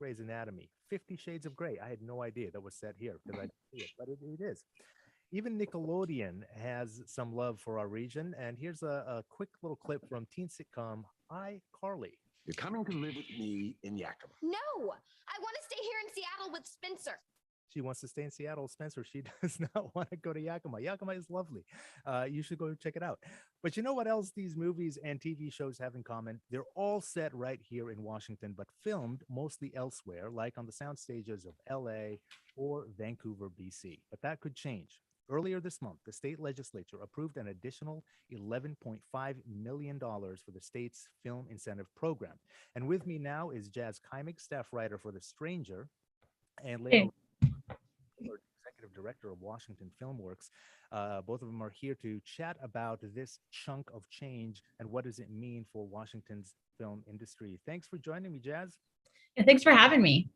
Grey's Anatomy, 50 Shades of Grey. I had no idea that was set here because I didn't see it, but it is. Even Nickelodeon has some love for our region. And here's a quick little clip from teen sitcom iCarly. You're coming to live with me in Yakima. No, I want to stay here in Seattle with Spencer. She wants to stay in Seattle, Spencer. She does not want to go to Yakima. Yakima is lovely. You should go check it out. But you know what else these movies and TV shows have in common? They're all set right here in Washington, but filmed mostly elsewhere, like on the sound stages of LA or Vancouver, BC. But that could change. Earlier this month, the state legislature approved an additional $11.5 million for the state's film incentive program. And with me now is Jazz Kaimig, staff writer for The Stranger, and later executive director of Washington Filmworks. Both of them are here to chat about this chunk of change and what does it mean for Washington's film industry. Thanks for joining me, Jazz. And thanks for having me.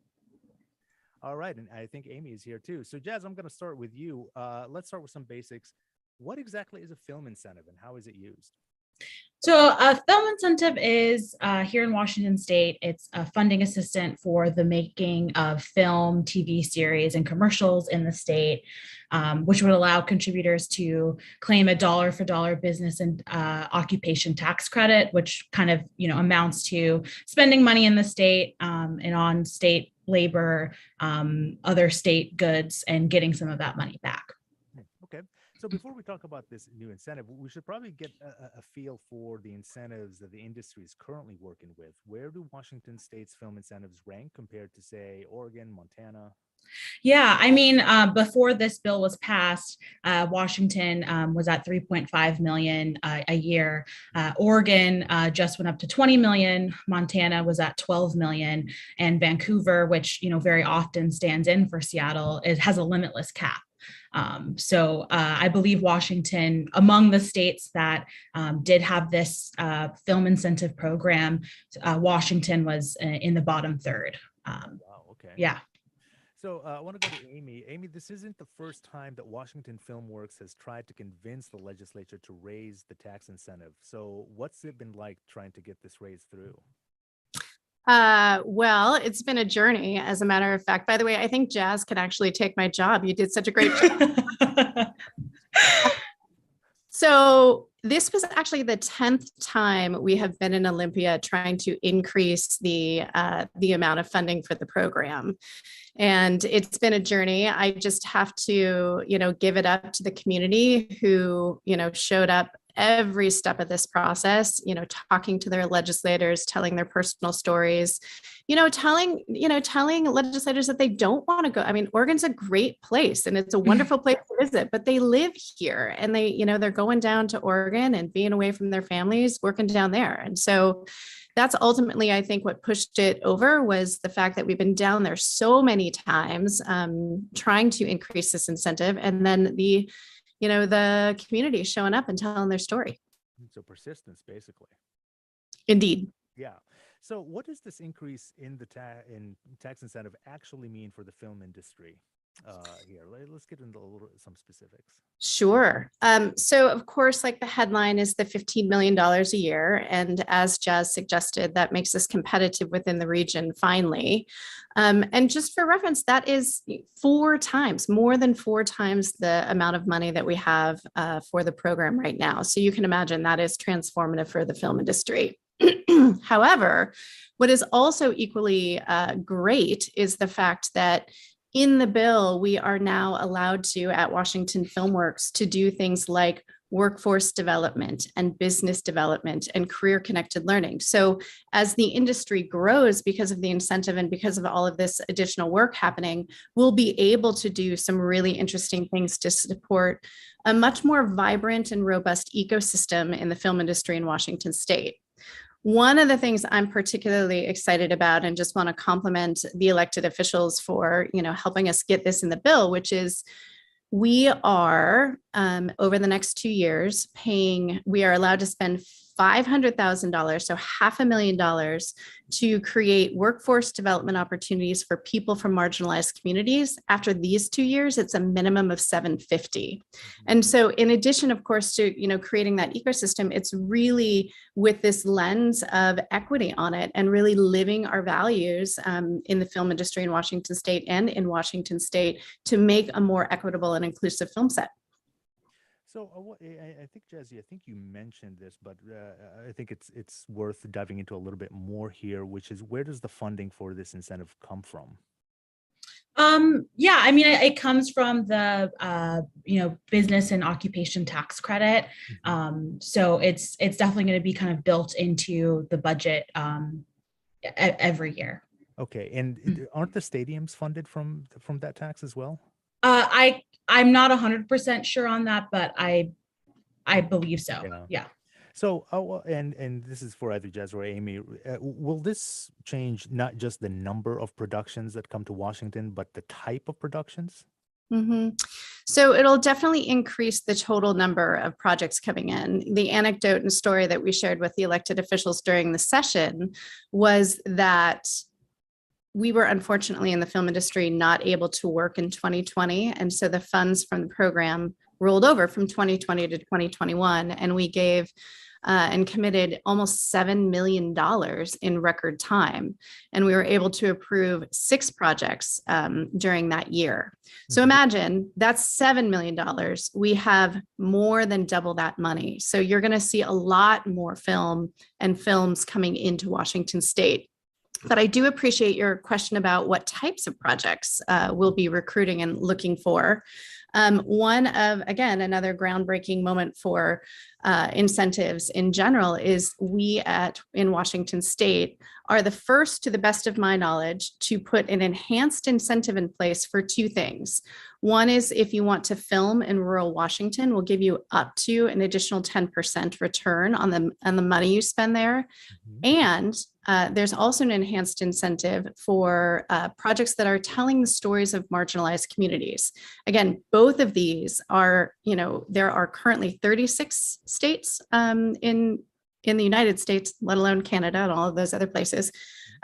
All right, and I think Amy is here too. So Jazz, I'm going to start with you. Let's start with some basics. What exactly is a film incentive and how is it used? So a film incentive is here in Washington State. It's a funding assistant for the making of film, TV series, and commercials in the state, which would allow contributors to claim a dollar for dollar business and occupation tax credit, which kind of amounts to spending money in the state and on state labor, other state goods, and getting some of that money back. Okay. So before we talk about this new incentive, we should probably get a feel for the incentives that the industry is currently working with. Where do Washington State's film incentives rank compared to, say, Oregon, Montana? Yeah, I mean, before this bill was passed, Washington was at 3.5 million a year. Oregon just went up to 20 million. Montana was at 12 million, and Vancouver, which very often stands in for Seattle, it has a limitless cap. So I believe Washington, among the states that did have this film incentive program, Washington was in the bottom third. Wow, okay. Yeah. So I want to go to Amy. Amy, this isn't the first time that Washington Filmworks has tried to convince the legislature to raise the tax incentive. So what's it been like trying to get this raised through? Well, it's been a journey, as a matter of fact. By the way, I think Jazz could actually take my job. You did such a great job. So this was actually the 10th time we have been in Olympia trying to increase the amount of funding for the program. And it's been a journey. I just have to, give it up to the community who, showed up every step of this process, talking to their legislators, telling their personal stories, telling legislators that they don't want to go. I mean, Oregon's a great place and it's a wonderful place to visit, but they live here and they, they're going down to Oregon and being away from their families, working down there. And so that's ultimately, I think, what pushed it over was the fact that we've been down there so many times trying to increase this incentive. And then the community showing up and telling their story. So persistence, basically. Indeed. Yeah. So what does this increase in the tax incentive actually mean for the film industry? Here, let's get into some specifics. Sure. So of course, like the headline is the $15 million a year. And as Jazz suggested, that makes us competitive within the region finally. And just for reference, that is more than four times the amount of money that we have for the program right now. So you can imagine that is transformative for the film industry. However, what is also equally great is the fact that in the bill, we are now allowed to, at Washington Filmworks, to do things like workforce development and business development and career connected learning. So as the industry grows because of the incentive and because of all of this additional work happening, we'll be able to do some really interesting things to support a much more vibrant and robust ecosystem in the film industry in Washington State. One of the things I'm particularly excited about and just want to compliment the elected officials for, helping us get this in the bill, which is we are over the next 2 years we are allowed to spend $500,000, so $500,000 to create workforce development opportunities for people from marginalized communities. After these 2 years, it's a minimum of $750,000. And so in addition, of course, to, creating that ecosystem, it's really with this lens of equity on it and really living our values in the film industry in Washington State and in Washington State to make a more equitable and inclusive film set. So I think, Jazzy, I think you mentioned this, but I think it's worth diving into a little bit more here, which is where does the funding for this incentive come from? Yeah, I mean, it comes from the, business and occupation tax credit. So it's definitely going to be kind of built into the budget every year. Okay, and aren't the stadiums funded from that tax as well? I'm not 100% sure on that, but I believe so. Yeah. So, and this is for either Jazz or Amy. Will this change not just the number of productions that come to Washington, but the type of productions? So it'll definitely increase the total number of projects coming in. The anecdote and story that we shared with the elected officials during the session was that we were unfortunately in the film industry not able to work in 2020. And so the funds from the program rolled over from 2020 to 2021. And we gave and committed almost $7 million in record time. And we were able to approve 6 projects during that year. So imagine that's $7 million. We have more than double that money. So you're going to see a lot more film and films coming into Washington State. But I do appreciate your question about what types of projects we'll be recruiting and looking for. One of, again, another groundbreaking moment for incentives in general is we in Washington State are the first, to the best of my knowledge, to put an enhanced incentive in place for 2 things. One is if you want to film in rural Washington, we'll give you up to an additional 10% return on the money you spend there. And there's also an enhanced incentive for projects that are telling the stories of marginalized communities. Again, both of these are, there are currently 36 states in the United States, let alone Canada and all of those other places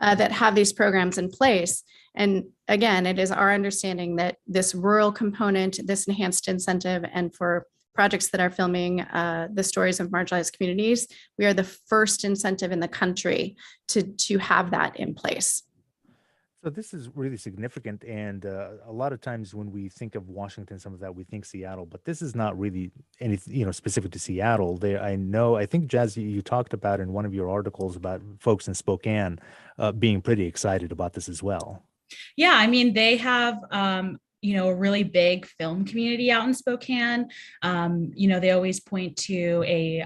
that have these programs in place. And again, it is our understanding that this rural component, this enhanced incentive, and for projects that are filming the stories of marginalized communities, we are the first incentive in the country to have that in place. So this is really significant, and a lot of times when we think of Washington, some of that we think Seattle, but this is not really anything specific to Seattle. I think Jazz, you talked about in one of your articles about folks in Spokane being pretty excited about this as well. Yeah, I mean, they have a really big film community out in Spokane. They always point to a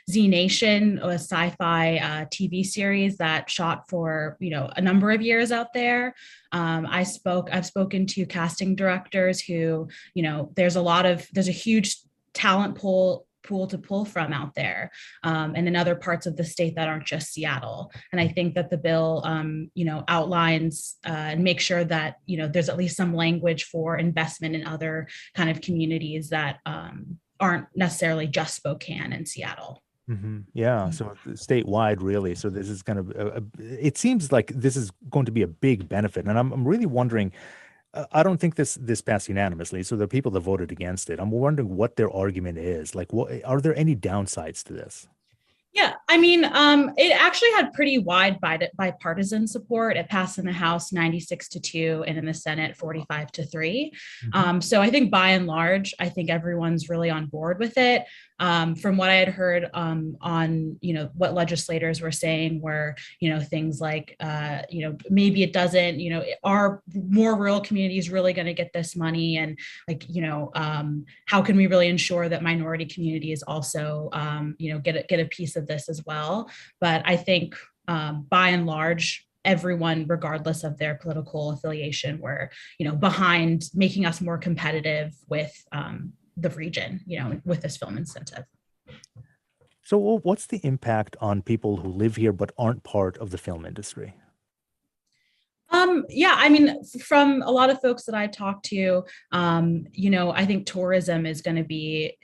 Z Nation, a sci-fi TV series that shot for, a number of years out there. I've spoken to casting directors who, there's a huge talent pool to pull from out there, and in other parts of the state that aren't just Seattle. And I think that the bill, outlines and make sure that, there's at least some language for investment in other kind of communities that aren't necessarily just Spokane and Seattle. Yeah, so statewide, really. So this is kind of, it seems like this is going to be a big benefit. And I'm really wondering, I don't think this passed unanimously. So the people that voted against it, I'm wondering what their argument is. Like, are there any downsides to this? Yeah, I mean, it actually had pretty wide bipartisan support. It passed in the House 96-2 and in the Senate 45-3. So I think by and large, I think everyone's really on board with it. From what I had heard on, what legislators were saying were, things like, maybe it doesn't, are more rural communities really going to get this money? And like, how can we really ensure that minority communities also, get a piece of this as well? But I think by and large, everyone, regardless of their political affiliation, were, behind making us more competitive with the region, with this film incentive. So what's the impact on people who live here but aren't part of the film industry? Yeah, I mean, from a lot of folks that I talked to, I think tourism is going to be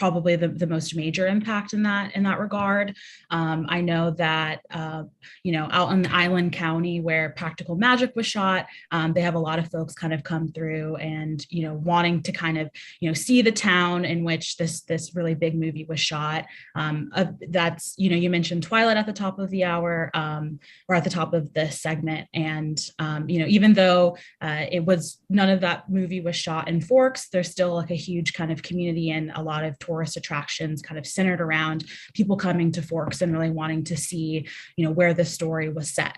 probably the most major impact in that regard. I know that out in Island County where Practical Magic was shot, they have a lot of folks kind of come through and wanting to kind of see the town in which this really big movie was shot. That's you mentioned Twilight at the top of the hour, or at the top of this segment, and even though it was none of that movie was shot in Forks, there's still like a huge kind of community and a lot of tourist attractions kind of centered around people coming to Forks and really wanting to see where the story was set.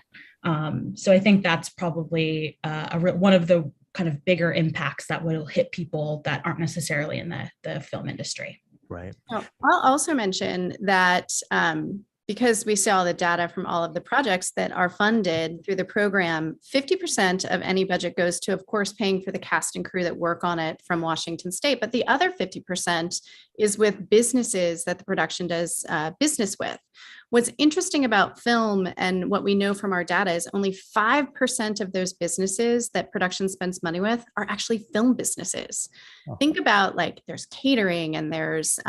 So I think that's probably one of the kind of bigger impacts that will hit people that aren't necessarily in the film industry. Right. I'll also mention that because we see all the data from all of the projects that are funded through the program, 50% of any budget goes to, of course, paying for the cast and crew that work on it from Washington State. But the other 50% is with businesses that the production does business with. What's interesting about film and what we know from our data is only 5% of those businesses that production spends money with are actually film businesses. Oh. Think about there's catering and there's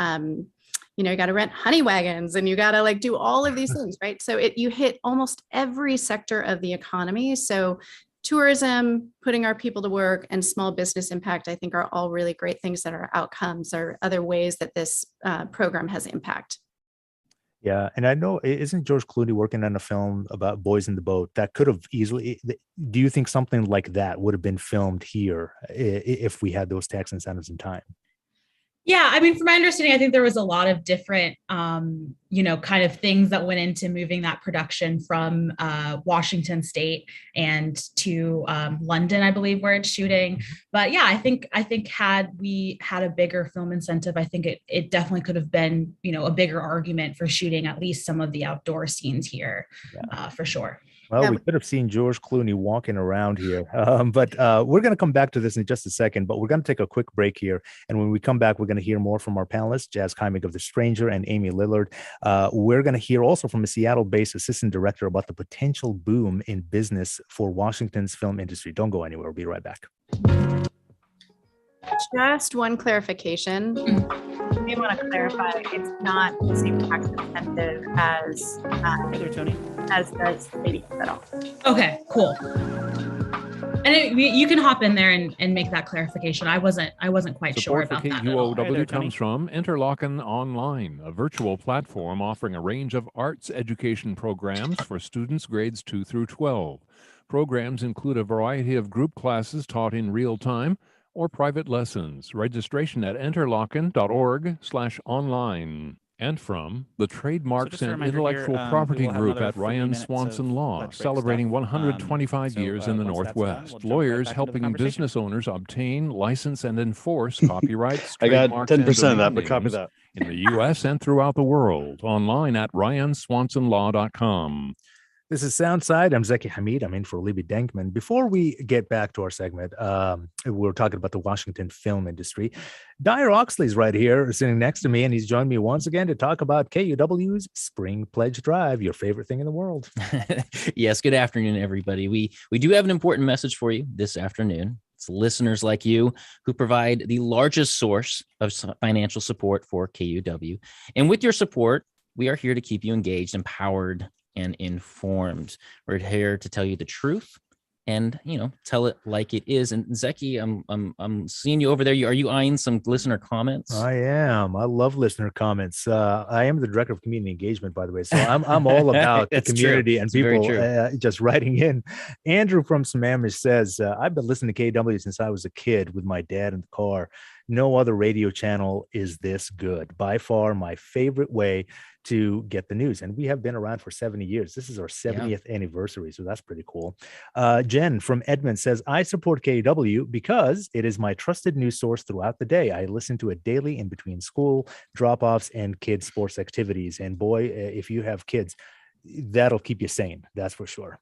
you got to rent honey wagons and you got to do all of these things, right? So you hit almost every sector of the economy. So tourism, putting our people to work, and small business impact, I think are all really great things that are outcomes or other ways that this program has impact. Yeah. And I know, isn't George Clooney working on a film about boys in the boat that could have easily, do you think something like that would have been filmed here if we had those tax incentives in time? Yeah, I mean, from my understanding, I think there was a lot of different, kind of things that went into moving that production from Washington State and to London, I believe, where it's shooting. But yeah, I think had we had a bigger film incentive, I think it definitely could have been, a bigger argument for shooting at least some of the outdoor scenes here, for sure. Well, we could have seen George Clooney walking around here, but we're going to come back to this in just a second, but we're going to take a quick break here. And when we come back, we're going to hear more from our panelists, Jazz Kaimig of The Stranger and Amy Lillard. We're going to hear also from a Seattle-based assistant director about the potential boom in business for Washington's film industry. Don't go anywhere. We'll be right back. Just one clarification. You may want to clarify it's not the same tax incentive as the stadium at all. Okay, cool. And you can hop in there and make that clarification. I wasn't quite sure about that. Support for KUOW comes from Interlochen Online, a virtual platform offering a range of arts education programs for students grades 2 through 12. Programs include a variety of group classes taught in real time or private lessons. Registration at interlochen.org/online. And from the Trademarks and Intellectual Property Group at Ryan Swanson Law, celebrating 125 years in the Northwest. Lawyers helping business owners obtain, license, and enforce copyrights. I got 10% of that, but copy that. In the U.S. and throughout the world. Online at ryanswansonlaw.com. This is Soundside. I'm Zeki Hamid. I'm in for Libby Denkman. Before we get back to our segment, we're talking about the Washington film industry. Dyer Oxley's right here sitting next to me, and he's joined me once again to talk about KUOW's Spring Pledge Drive, your favorite thing in the world. Yes, good afternoon, everybody. We do have an important message for you this afternoon. It's listeners like you who provide the largest source of financial support for KUOW. And with your support, we are here to keep you engaged, empowered, and informed. We're here to tell you the truth and, tell it like it is. And Zeki, I'm seeing you over there. Are you eyeing some listener comments? I am. I love listener comments. I am the director of community engagement, by the way. So I'm all about the community and people just writing in. Andrew from Sammamish says, I've been listening to KUOW since I was a kid with my dad in the car. No other radio channel is this good. By far my favorite way to get the news. And we have been around for 70 years. This is our 70th anniversary. So that's pretty cool. Jen from Edmond says, I support KUOW because it is my trusted news source throughout the day. I listen to it daily in between school drop-offs and kids sports activities. And boy, if you have kids, that'll keep you sane. That's for sure.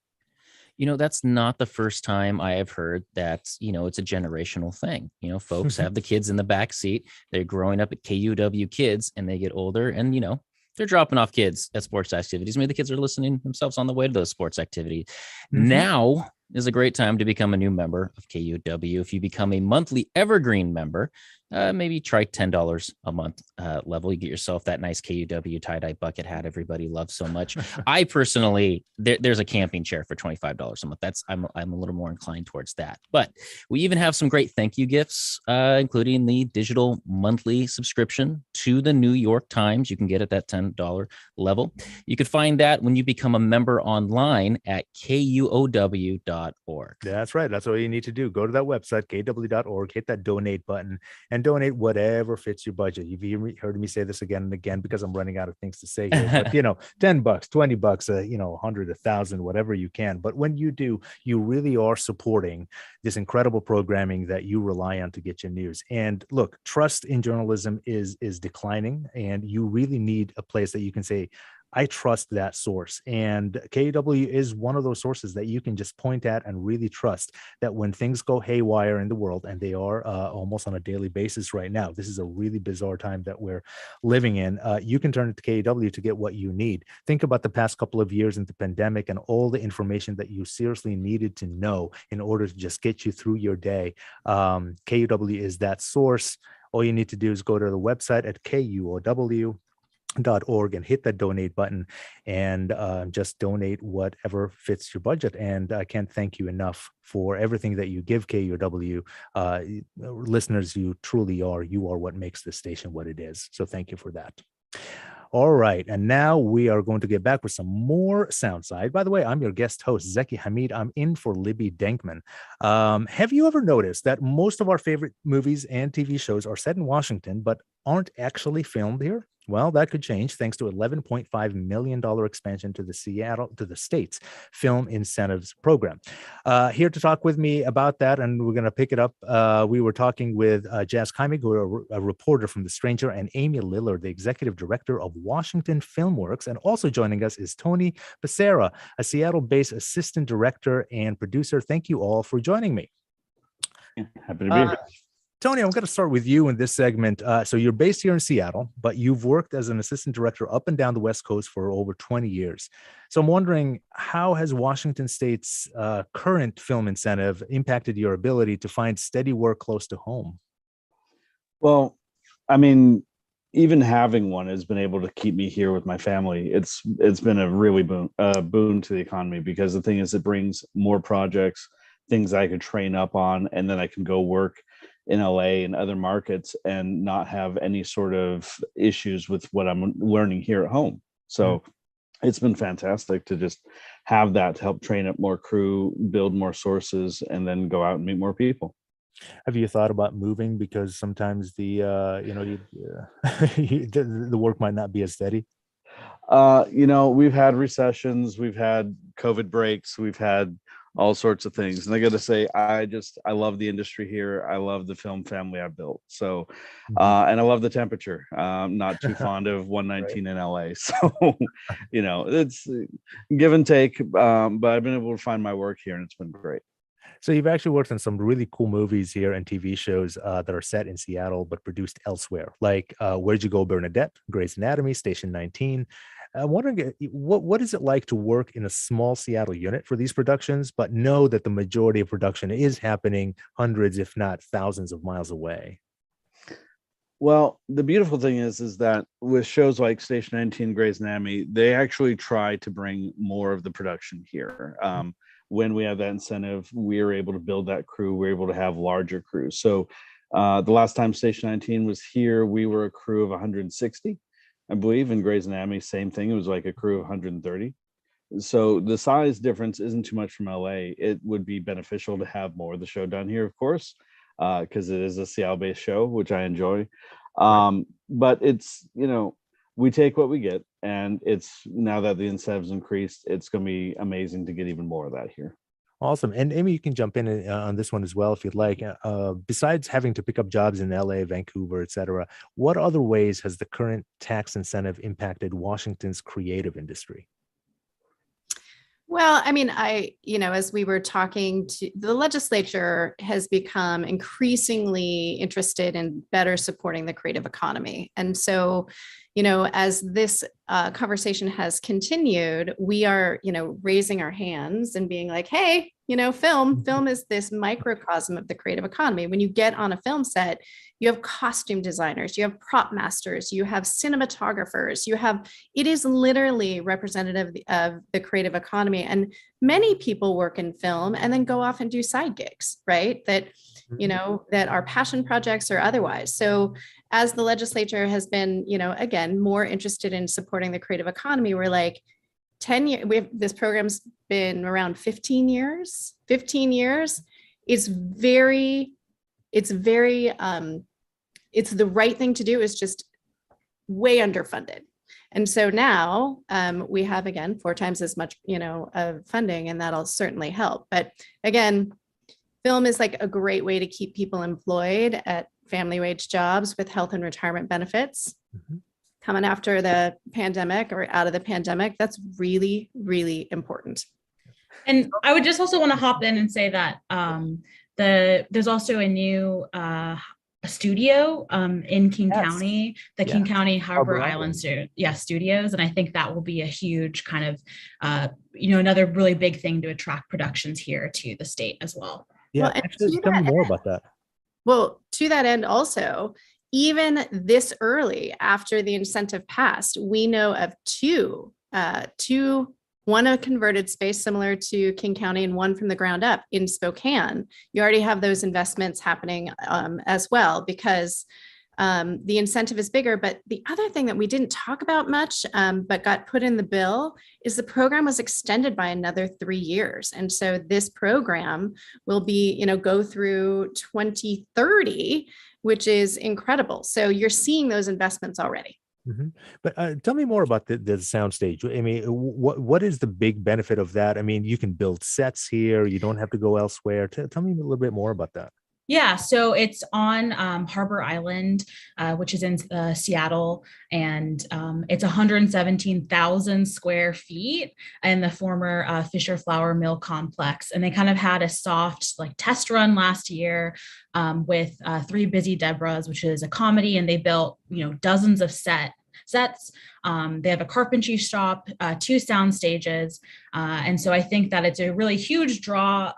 That's not the first time I have heard that, it's a generational thing. Folks have the kids in the back seat. They're growing up at KUOW Kids and they get older and, they're dropping off kids at sports activities. Maybe the kids are listening themselves on the way to those sports activities. Now is a great time to become a new member of KUOW. If you become a monthly evergreen member, maybe try $10 a month level. You get yourself that nice KUW tie-dye bucket hat everybody loves so much. I personally, there's a camping chair for $25 a month. I'm a little more inclined towards that. But we even have some great thank you gifts, including the digital monthly subscription to the New York Times. You can get at that $10 level. You can find that when you become a member online at kuow.org. That's right. That's all you need to do. Go to that website, kw.org, hit that donate button, and donate whatever fits your budget. You've heard me say this again and again because I'm running out of things to say here. But, $10, $20, $100, $1,000, whatever you can. But when you do, you really are supporting this incredible programming that you rely on to get your news. And look, trust in journalism is declining, and you really need a place that you can say, I trust that source. And KW is one of those sources that you can just point at and really trust that when things go haywire in the world, and they are almost on a daily basis right now, this is a really bizarre time that we're living in, you can turn to KW to get what you need. Think about the past couple of years in the pandemic and all the information that you seriously needed to know in order to just get you through your day. KUW is that source. All you need to do is go to the website at kuow.org and hit that donate button and just donate whatever fits your budget. And I can't thank you enough for everything that you give KUOW. Listeners, you truly are. You are what makes this station what it is. So thank you for that. All right. And now we are going to get back with some more Soundside. By the way, I'm your guest host, Zeki Hamid. I'm in for Libby Denkman. Have you ever noticed that most of our favorite movies and TV shows are set in Washington, but aren't actually filmed here? Well, that could change thanks to $11.5 million expansion to the state's film incentives program. Here to talk with me about that, and we're going to pick it up. We were talking with Jazz Kaimig, who is a reporter from The Stranger, and Amy Lillard, the executive director of Washington Filmworks. And also joining us is Tony Becerra, a Seattle-based assistant director and producer. Thank you all for joining me. Happy to be here. Tony, I'm going to start with you in this segment. So you're based here in Seattle, but you've worked as an assistant director up and down the West Coast for over 20 years. So I'm wondering, how has Washington State's current film incentive impacted your ability to find steady work close to home? Well, I mean, even having one has been able to keep me here with my family. It's been a really boon to the economy, because the thing is, it brings more projects, things I could train up on, and then I can go work in LA and other markets and not have any sort of issues with what I'm learning here at home. So it's been fantastic to just have that to help train up more crew, build more sources, and then go out and meet more people. Have you thought about moving, because sometimes the the work might not be as steady? We've had recessions, we've had COVID breaks, we've had all sorts of things. And I got to say, I love the industry here. I love the film family I built. So, and I love the temperature. I'm not too fond of 119 in LA. So, it's give and take. But I've been able to find my work here, and it's been great. So you've actually worked on some really cool movies here and TV shows that are set in Seattle but produced elsewhere, like Where'd You Go, Bernadette, Grey's Anatomy, Station 19. I'm wondering, what is it like to work in a small Seattle unit for these productions, but know that the majority of production is happening hundreds, if not thousands of miles away? Well, the beautiful thing is that with shows like Station 19, Grey's Anatomy, they actually try to bring more of the production here. When we have that incentive, we are able to build that crew. We're able to have larger crews. So the last time Station 19 was here, we were a crew of 160. I believe. In Grey's Anatomy, same thing. It was like a crew of 130. So the size difference isn't too much from LA. It would be beneficial to have more of the show done here, of course, because it is a Seattle-based show, which I enjoy. But it's, we take what we get, and it's, now that the incentives increased, it's going to be amazing to get even more of that here. Awesome. And Amy, you can jump in on this one as well if you'd like. Besides having to pick up jobs in LA, Vancouver, et cetera, what other ways has the current tax incentive impacted Washington's creative industry? Well, I mean, as we were talking, the legislature has become increasingly interested in better supporting the creative economy. And so, as this conversation has continued, we are, raising our hands and being like, hey, film is this microcosm of the creative economy. When you get on a film set, you have costume designers, you have prop masters, you have cinematographers, it is literally representative of the creative economy. And many people work in film and then go off and do side gigs, right? That are passion projects or otherwise. So as the legislature has been, again, more interested in supporting the creative economy, we're like, 10 years, this program's been around 15 years. 15 years is it's the right thing to do, is just way underfunded. And so now we have, again, 4 times as much, of funding, and that'll certainly help. But again, film is like a great way to keep people employed at family wage jobs with health and retirement benefits. Mm-hmm. Coming after the pandemic or out of the pandemic, that's really, really important. And I would just also want to hop in and say that there's also a new studio in King County, the King County Harbor Island studios. And I think that will be a huge kind of, another really big thing to attract productions here to the state as well. Yeah, actually, tell me more about that. Well, to that end also, even this early after the incentive passed, we know of two, one a converted space similar to King County and one from the ground up in Spokane. You already have those investments happening as well, because the incentive is bigger. But the other thing that we didn't talk about much, but got put in the bill, is the program was extended by another 3 years. And so this program will be, go through 2030, which is incredible. So you're seeing those investments already. Mm-hmm. But tell me more about the Soundstage. I mean, what is the big benefit of that? I mean, you can build sets here. You don't have to go elsewhere. Tell me a little bit more about that. Yeah, so it's on Harbor Island, which is in Seattle, and it's 117,000 square feet in the former Fisher Flour Mill complex. And they kind of had a soft test run last year with Three Busy Debras, which is a comedy, and they built dozens of sets. They have a carpentry shop, 2 sound stages. And so I think that it's a really huge draw,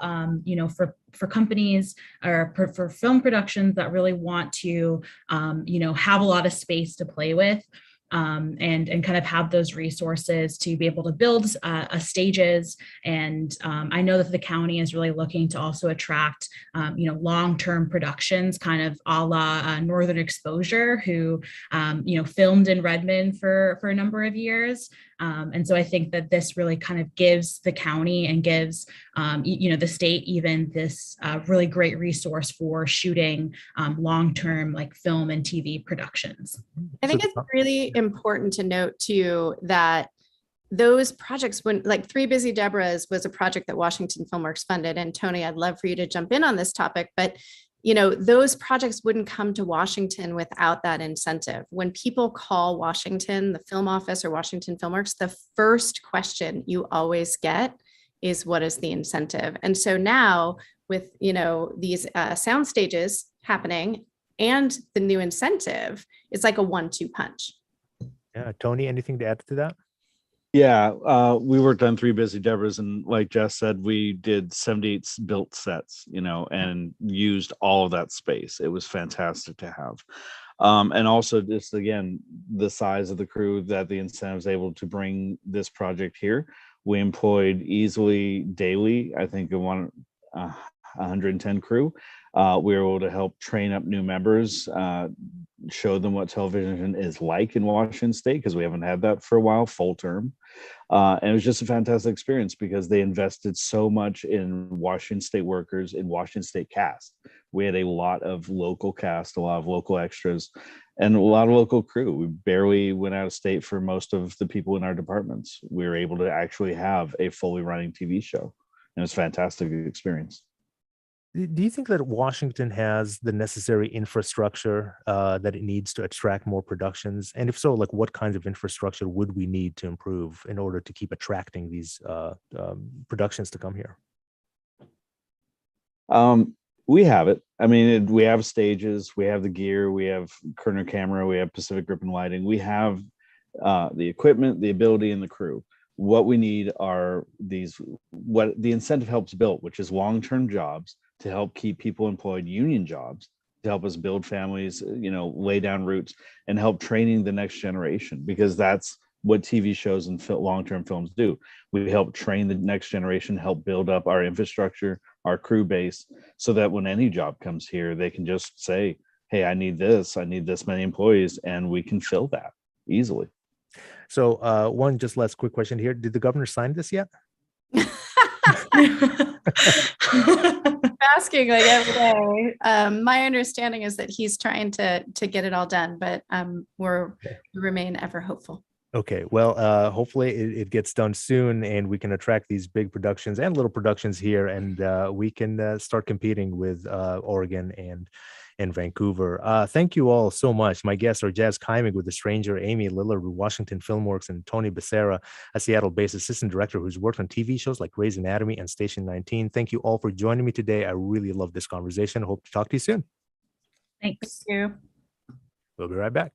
for companies or for film productions that really want to, have a lot of space to play with. And kind of have those resources to be able to build stages. And I know that the county is really looking to also attract, long-term productions, kind of a la Northern Exposure, who, filmed in Redmond for a number of years. And so I think that this really kind of gives the county and gives, the state even this really great resource for shooting long-term film and TV productions. I think it's really important to note too that those projects, when Three Busy Debras was a project that Washington Filmworks funded, and Tony, I'd love for you to jump in on this topic, but those projects wouldn't come to Washington without that incentive. When people call Washington, the film office or Washington Filmworks, the first question you always get is, what is the incentive? And so now with, these sound stages happening and the new incentive, it's like a 1-2 punch. Yeah. Tony, anything to add to that? Yeah, we worked on Three Busy Debras, and like Jess said, we did 78 built sets, and used all of that space. It was fantastic to have. And also just, again, the size of the crew that the incentive was able to bring this project here. We employed easily daily, I think, 110 crew. We were able to help train up new members, show them what television is like in Washington State, because we haven't had that for a while, full term. And it was just a fantastic experience because they invested so much in Washington State workers, in Washington State cast. We had a lot of local cast, a lot of local extras, and a lot of local crew. We barely went out of state for most of the people in our departments. We were able to actually have a fully running TV show, and it's a fantastic experience. Do you think that Washington has the necessary infrastructure that it needs to attract more productions? And if so, what kinds of infrastructure would we need to improve in order to keep attracting these productions to come here? We have it. I mean, we have stages, we have the gear, we have Kerner camera, we have Pacific Grip and lighting. We have the equipment, the ability, and the crew. What we need are what the incentive helps build, which is long-term jobs to help keep people employed, union jobs to help us build families, lay down roots and help training the next generation, because that's what TV shows and long-term films do. We help train the next generation, help build up our infrastructure, our crew base, so that when any job comes here, they can just say, hey, I need this many employees, and we can fill that easily. So one just last quick question here. Did the governor sign this yet? Asking like every day. My understanding is that he's trying to get it all done, but we remain ever hopeful. Okay, well, hopefully it gets done soon, and we can attract these big productions and little productions here, and we can start competing with Oregon and Vancouver. Thank you all so much. My guests are Jazz Kaimig with The Stranger, Amy Lillard with Washington Filmworks, and Tony Becerra, a Seattle-based assistant director who's worked on TV shows like Grey's Anatomy and Station 19. Thank you all for joining me today. I really love this conversation. Hope to talk to you soon. Thanks. Thank you. We'll be right back.